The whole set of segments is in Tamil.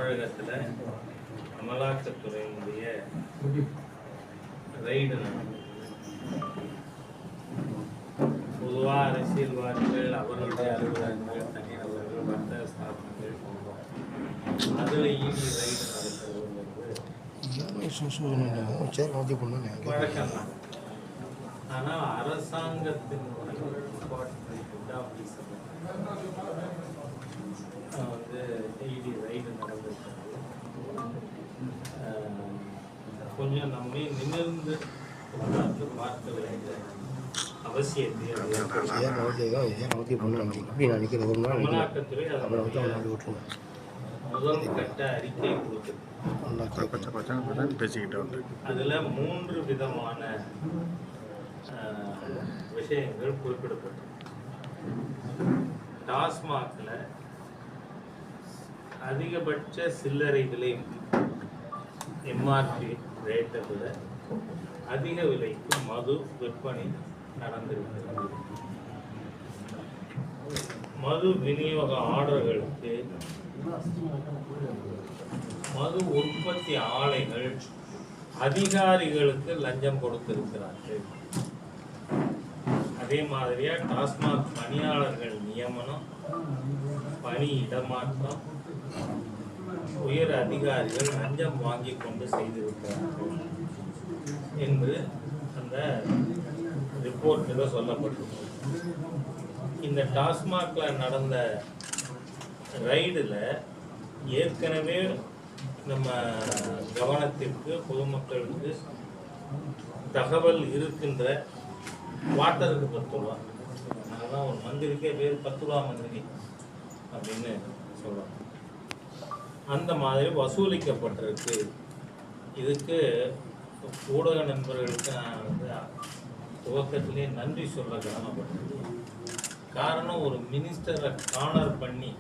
தமிழகத்தில் அமலாக்கத்துறையினுடைய ரைடு பொதுவாக அரசியல்வாதிகள், அவர்களுடைய அலுவலகங்கள், தனிநபர்கள், வர்த்தக ஸ்தாபனங்கள், அதில் ஈடி ரைடு நடத்துறது வழக்கம் தான். ஆனால் அரசாங்கத்தினுடைய ஹெட் ஆஃபீஸர் ஈடி ரைடு நடந்திருக்கிறது. கொஞ்சம் நம்மை நிமிர்ந்து பார்க்க வேண்டிய அவசியத்தை அமலாக்கத்துறை முதல் கட்ட அறிக்கை கொடுத்தது. அதில் 3 விதமான விஷயங்கள் குறிப்பிடப்பட்டது. டாஸ்மாகில் அதிகபட்ச சில்லறை விலை எம்ஆர்பி ரேட்டை விட அதிக விலைக்கு மது விற்பனை நடந்திருக்கிறது. மது விநியோக ஆர்டர்களுக்கு மது உற்பத்தி ஆலைகள் அதிகாரிகளுக்கு லஞ்சம் கொடுத்திருக்கிறார்கள். அதே மாதிரியா டாஸ்மாக் பணியாளர்கள் நியமனம், பணி இடமாற்றம் உயர் அதிகாரிகள் லஞ்சம் வாங்கி கொண்டு செய்திருக்கிறார்கள் என்று அந்த ரிப்போர்ட்டில் சொல்லப்பட்டிருக்கிறது. இந்த டாஸ்மாகில் நடந்த ரைடில் ஏற்கனவே நம்ம கவனத்திற்கு பொதுமக்களுக்கு தகவல் இருக்கின்ற வாட்டருக்கு 10 ரூபா, அதெல்லாம் ஒரு மந்திரிக்கே பேர் 10 ரூபா மந்திரி அப்படின்னு சொல்கிறோம். அந்த மாதிரி வசூலிக்கப்பட்டிருக்கு. இதுக்கு ஊடக நண்பர்களுக்கு நான் துவக்கத்திலே நன்றி சொல்ல கடமைப்பட்டிருக்கு. காரணம், ஒரு மினிஸ்டரை கார்னர் பண்ணி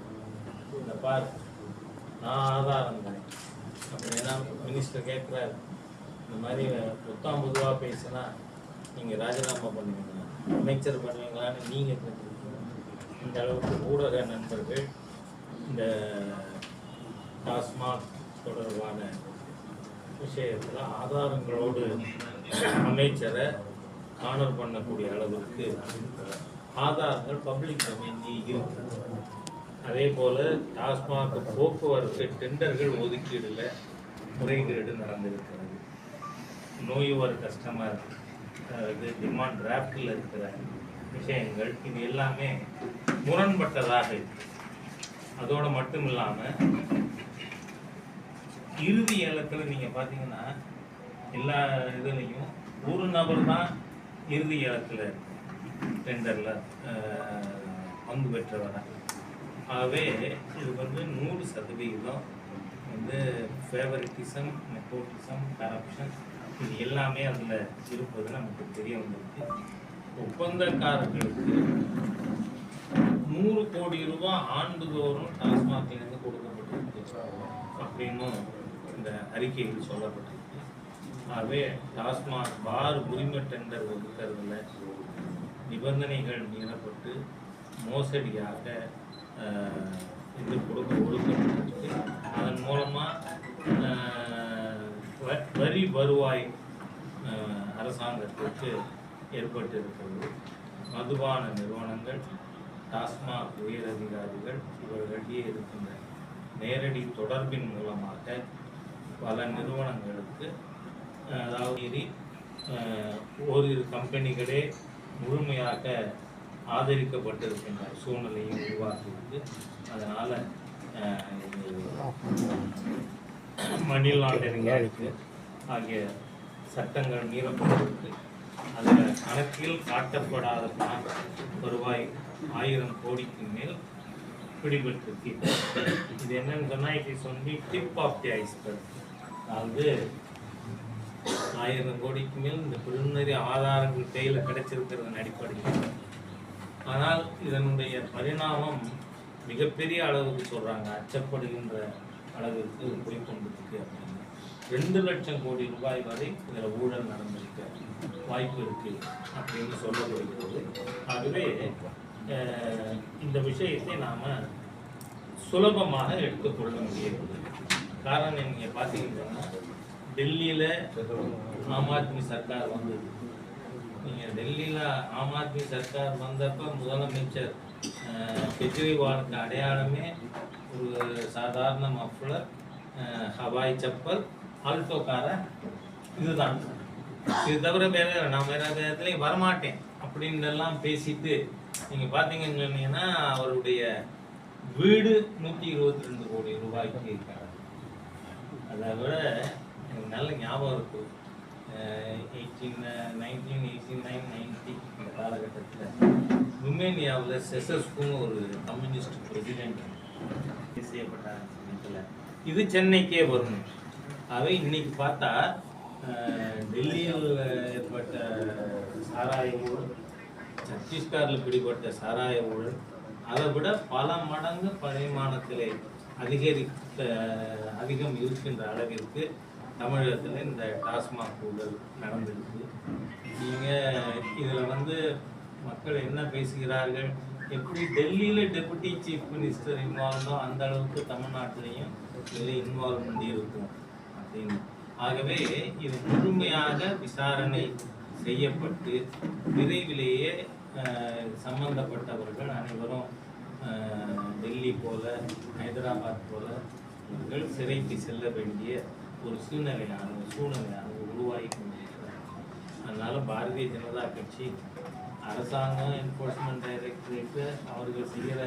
இந்த பார் நான் ஆதாரம் தானே அப்படின்னா மினிஸ்டர் கேட்குறாரு, இந்த மாதிரி 50 ரூபா பேசினா நீங்கள் ராஜினாமா பண்ணுவீங்களா, அமைச்சர் பண்ணுவீங்களான்னு நீங்கள் கேட்டுருக்கீங்க. இந்த அளவுக்கு ஊடக நண்பர்கள் இந்த டாஸ்மாக் தொடர்பான விஷயத்தில் ஆதாரங்களோடு அமைச்சரை கார்னர் பண்ணக்கூடிய அளவுக்கு ஆதாரங்கள் பப்ளிக் டொமைனில் இருக்கிறது. அதே போல் டாஸ்மாக் போக்குவரத்து டெண்டர்கள் ஒதுக்கீடில் முறைகேடு நடந்திருக்கிறது. நோயுவர் கஸ்டமர் டிமாண்ட் டிராஃப்டில் இருக்கிற விஷயங்கள் இது எல்லாமே முரண்பட்டதாக இருக்கு. அதோடு மட்டும் இல்லாமல் இறுதி ஏலத்தில் நீங்கள் பார்த்தீங்கன்னா எல்லா இதுலேயும் ஒரு நபர் தான் இறுதி ஏலத்தில் டெண்டரில் பங்கு பெற்றவராக. ஆகவே இது 100% ஃபேவரிட்டிசம், நெப்போட்டிசம், கரப்ஷன் இது எல்லாமே அதில் இருப்பது நமக்கு தெரிய வந்திருக்கு. ஒப்பந்தக்காரர்களுக்கு 100 கோடி ரூபாய் ஆண்டுதோறும் டாஸ்மாகிலிருந்து கொடுக்கப்பட்டிருக்கு அப்படின்னு இந்த அறிக்கையில் சொல்லப்பட்டிருக்கு. ஆகவே டாஸ்மாக் பார் உரிமை டெண்டர் ஒதுக்கிறதுல நிபந்தனைகள் மீறப்பட்டு மோசடியாக இது ஒடுக்கப்பட்டிருக்கு. அதன் மூலமாக வரி வருவாய் அரசாங்கத்திற்கு ஏற்பட்டு இருக்கிறது. மதுபான நிறுவனங்கள், டாஸ்மாக் உயர் அதிகாரிகள் இவர்களிடையே இருக்கின்ற நேரடி தொடர்பின் மூலமாக பல நிறுவனங்களுக்கு, அதாவது ஓரிரு கம்பெனிகளே முழுமையாக ஆதரிக்கப்பட்டிருக்கின்ற சூழ்நிலையை உருவாக்கியிருக்கு. அதனால் மணி லாண்டரிங் ஆகிய சட்டங்கள் மீறப்பட்டிருக்கு. அதில் கணக்கில் காட்டப்படாத வருவாய் 1000 கோடிக்கு மேல் பிடிபட்டிருக்கு. இது என்னன்னு சொன்னால், it is only tip of the iceberg. அதாவது 1000 கோடிக்கு மேல் இந்த பிரிலிமினரி ஆதாரங்கள் கையில் கிடைச்சிருக்கிறதன் அடிப்படையில். ஆனால் இதனுடைய பரிணாமம் மிகப்பெரிய அளவுக்கு சொல்கிறாங்க, அச்சப்படுகின்ற அளவிற்கு போய் கொண்டிருக்கு அப்படின்னு. 2 லட்சம் கோடி ரூபாய் வரை இதில் ஊழல் நடந்திருக்க வாய்ப்பு இருக்குது அப்படின்னு சொல்லப்படுகிறது. ஆகவே இந்த விஷயத்தை நாம் சுலபமாக எடுத்துக்கொள்ள முடியாது. காரணம் நீங்கள் பார்த்தீங்கன்னா டெல்லியில் ஆம் ஆத்மி சர்க்கார் வந்தது. நீங்கள் டெல்லியில் ஆம் ஆத்மி சர்க்கார் வந்தப்போ முதலமைச்சர் கெஜ்ரிவாலுக்கு அடையாளமே ஒரு சாதாரண மஃப்ளர், ஹவாய் செப்பல், ஆல்டோ காரை, இதுதான். இது தவிர நான் வேற இடத்துலையும் வரமாட்டேன் அப்படின்னு எல்லாம் பேசிட்டு நீங்கள் பார்த்தீங்கன்னு சொன்னீங்கன்னா அவருடைய வீடு 122 கோடி ரூபாய்க்கு இருக்காங்க. அதை விட எனக்கு நல்ல ஞாபகம் இருக்கு, 1989-90 இந்த காலகட்டத்தில் ருமேனியாவில் செசஸ்குன்னு ஒரு கம்யூனிஸ்ட் பிரசிடென்ட் செய்யப்பட்ட சமயத்தில் இது சென்னைக்கே வரணும். அவை இன்னைக்கு பார்த்தா டெல்லியில் ஏற்பட்ட சாராய ஊழல், சத்தீஸ்கரில் பிடிபட்ட சாராய ஊழல் அதை விட பல மடங்கு பரிமாணத்திலே அதிகம் இருக்கின்ற அளவிற்கு தமிழகத்தில் இந்த டாஸ்மாக் ஊழல் நடந்திருக்கு. நீங்கள் இதில் மக்கள் என்ன பேசுகிறார்கள், எப்படி டெல்லியில் டெபுட்டி சீஃப் மினிஸ்டர் இன்வால்வோ அந்த அளவுக்கு தமிழ்நாட்டிலையும் இதில் இன்வால்வ்மெண்ட் இருக்கும் அப்படின்னு. ஆகவே இது முழுமையாக விசாரணை செய்யப்பட்டு விரைவிலேயே சம்பந்தப்பட்டவர்கள் அனைவரும் டெல்லி போல ஹைதராபாத் போல சிறைக்கு செல்ல வேண்டிய ஒரு சூழ்நிலையானது உருவாகி கொண்டிருக்கிறார். அதனால பாரதிய ஜனதா கட்சி, அரசாங்கம், என்ஃபோர்ஸ்மெண்ட் டைரக்டரேட்டு அவர்கள் செய்கிற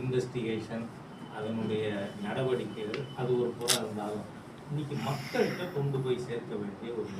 இன்வெஸ்டிகேஷன், அதனுடைய நடவடிக்கைகள் அது ஒரு புறம் இருந்தாலும் இன்னைக்கு மக்கள்கிட்ட கொண்டு போய் சேர்க்க வேண்டிய ஒரு